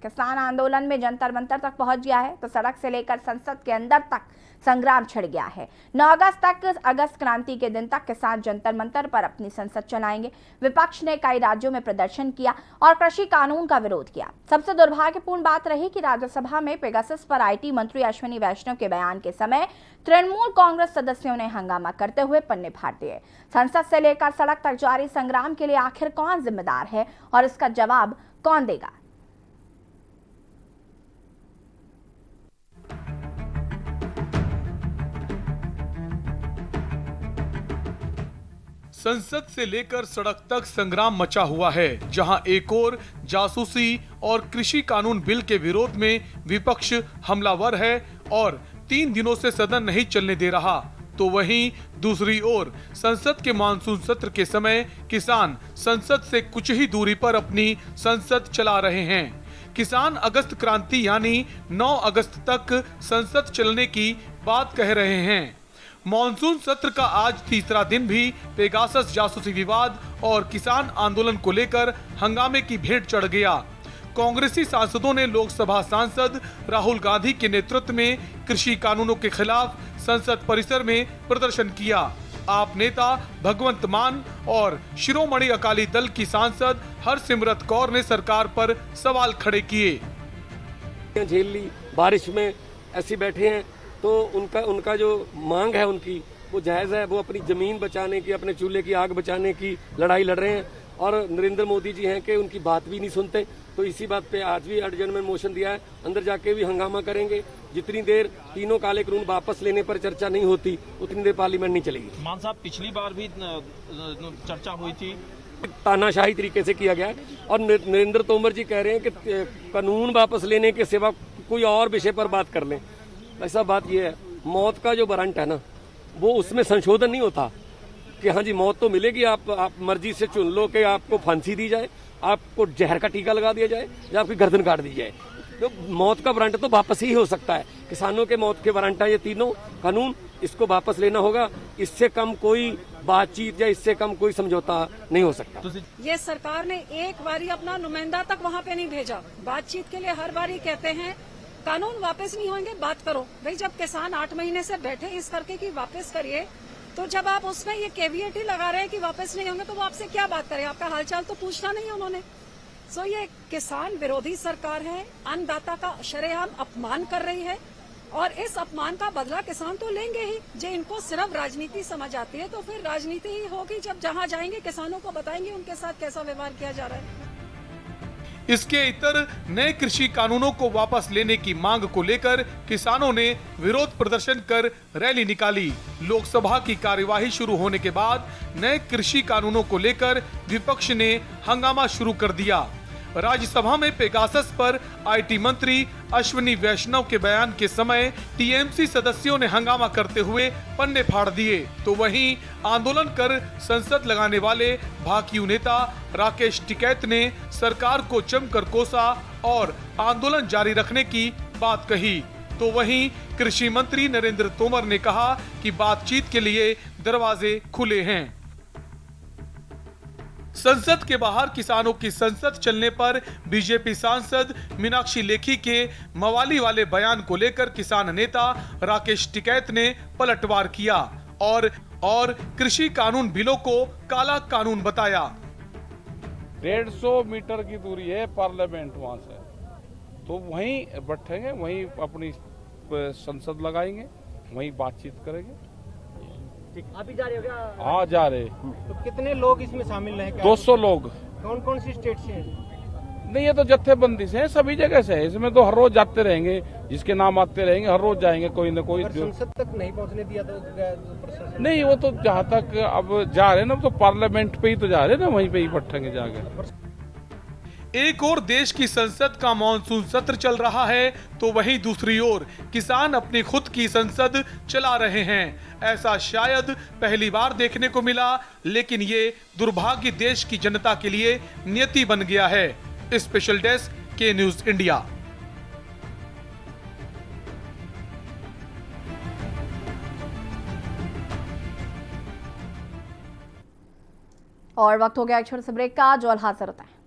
किसान आंदोलन में जंतर मंतर तक पहुंच गया है तो सड़क से लेकर संसद के अंदर तक संग्राम छिड़ गया है। 9 अगस्त तक, अगस्त क्रांति के दिन तक किसान जंतर मंतर पर अपनी संसद चलाएंगे। विपक्ष ने कई राज्यों में प्रदर्शन किया और कृषि कानून का विरोध किया। सबसे दुर्भाग्यपूर्ण बात रही कि राज्यसभा में पेगासस पर आईटी मंत्री अश्विनी वैष्णव के बयान के समय तृणमूल कांग्रेस सदस्यों ने हंगामा करते हुए पन्ने फाड़ दिए। संसद से लेकर सड़क तक जारी संग्राम के लिए आखिर कौन जिम्मेदार है और इसका जवाब कौन देगा? संसद से लेकर सड़क तक संग्राम मचा हुआ है, जहां एक ओर जासूसी और कृषि कानून बिल के विरोध में विपक्ष हमलावर है और 3 दिनों से सदन नहीं चलने दे रहा, तो वहीं दूसरी ओर संसद के मानसून सत्र के समय किसान संसद से कुछ ही दूरी पर अपनी संसद चला रहे हैं। किसान अगस्त क्रांति यानी 9 अगस्त तक संसद चलने की बात कह रहे हैं। मॉनसून सत्र का आज तीसरा दिन भी पेगासस जासूसी विवाद और किसान आंदोलन को लेकर हंगामे की भेंट चढ़ गया। कांग्रेसी सांसदों ने लोकसभा सांसद राहुल गांधी के नेतृत्व में कृषि कानूनों के खिलाफ संसद परिसर में प्रदर्शन किया। आप नेता भगवंत मान और शिरोमणि अकाली दल की सांसद हरसिमरत कौर ने सरकार पर सवाल खड़े किए। झेल ली, बारिश में ऐसे बैठे हैं तो उनका जो मांग है उनकी वो जायज़ है। वो अपनी ज़मीन बचाने की, अपने चूल्हे की आग बचाने की लड़ाई लड़ रहे हैं और नरेंद्र मोदी जी हैं कि उनकी बात भी नहीं सुनते। तो इसी बात पे आज भी एडजर्नमेंट मोशन दिया है, अंदर जाके भी हंगामा करेंगे। जितनी देर तीनों काले कानून वापस लेने पर चर्चा नहीं होती उतनी देर पार्लियामेंट नहीं चलेगी। मान साहब, पिछली बार भी चर्चा हुई थी, तानाशाही तरीके से किया गया और नरेंद्र तोमर जी कह रहे हैं कि कानून वापस लेने के सिवा कोई और विषय पर बात कर लें। ऐसा बात यह है, मौत का जो वारंट है ना, वो उसमें संशोधन नहीं होता कि हाँ जी मौत तो मिलेगी, आप मर्जी से चुन लो कि आपको फांसी दी जाए, आपको जहर का टीका लगा दिया जाए या आपकी गर्दन काट दी जाए। तो मौत का वारंट तो वापस ही हो सकता है। किसानों के मौत के वारंट है ये तीनों कानून, इसको वापस लेना होगा। इससे कम कोई बातचीत या इससे कम कोई समझौता नहीं हो सकता। ये सरकार ने एक बारी अपना नुमाइंदा तक वहाँ पे नहीं भेजा। बातचीत के लिए हर बारी कहते हैं कानून वापस नहीं होंगे, बात करो। भाई जब किसान 8 महीने से बैठे इस करके कि वापस करिए, तो जब आप उसमें ये केवियट ही लगा रहे हैं कि वापस नहीं होंगे, तो वो आपसे क्या बात करें? आपका हालचाल तो पूछना नहीं उन्होंने। सो ये किसान विरोधी सरकार है, अन्नदाता का शरेआम अपमान कर रही है और इस अपमान का बदला किसान तो लेंगे ही। जो इनको सिर्फ राजनीति समझ आती है तो फिर राजनीति ही होगी। जब जहाँ जाएंगे किसानों को बताएंगे उनके साथ कैसा व्यवहार किया जा रहा है। इसके इतर नए कृषि कानूनों को वापस लेने की मांग को लेकर किसानों ने विरोध प्रदर्शन कर रैली निकाली। लोकसभा की कार्यवाही शुरू होने के बाद नए कृषि कानूनों को लेकर विपक्ष ने हंगामा शुरू कर दिया। राज्यसभा में पेगासस पर आईटी मंत्री अश्विनी वैष्णव के बयान के समय टीएमसी सदस्यों ने हंगामा करते हुए पन्ने फाड़ दिए, तो वहीं आंदोलन कर संसद लगाने वाले भाकियू नेता राकेश टिकैत ने सरकार को जमकर कोसा और आंदोलन जारी रखने की बात कही। तो वहीं कृषि मंत्री नरेंद्र तोमर ने कहा कि बातचीत के लिए दरवाजे खुले हैं। संसद के बाहर किसानों की संसद चलने पर बीजेपी सांसद मीनाक्षी लेखी के मवाली वाले बयान को लेकर किसान नेता राकेश टिकैत ने पलटवार किया और कृषि कानून बिलों को काला कानून बताया। 150 मीटर की दूरी है पार्लियामेंट वहां से, तो वहीं बैठेंगे, वहीं अपनी संसद लगाएंगे, वहीं बातचीत करेंगे। आप भी जा रहे हो क्या? हाँ जा रहे। तो कितने लोग इसमें शामिल रहे? 200 लोग। कौन कौन सी स्टेट से हैं? नहीं, ये तो जत्थेबंदी से है, सभी जगह से है। इसमें तो हर रोज जाते रहेंगे, जिसके नाम आते रहेंगे, हर रोज जाएंगे कोई न कोई। संसद तक नहीं पहुंचने दिया तो प्रशासन नहीं, वो तो जहाँ तक अब जा रहे ना, तो पार्लियामेंट पे ही तो जा रहे ना, वहीं पे ही बैठेंगे जाके। एक ओर देश की संसद का मॉनसून सत्र चल रहा है तो वहीं दूसरी ओर किसान अपनी खुद की संसद चला रहे हैं। ऐसा शायद पहली बार देखने को मिला, लेकिन ये दुर्भाग्य देश की जनता के लिए नियति बन गया है। स्पेशल डेस्क के न्यूज इंडिया। और वक्त हो गया एक छोटे से ब्रेक का, जो हाजिर होता है।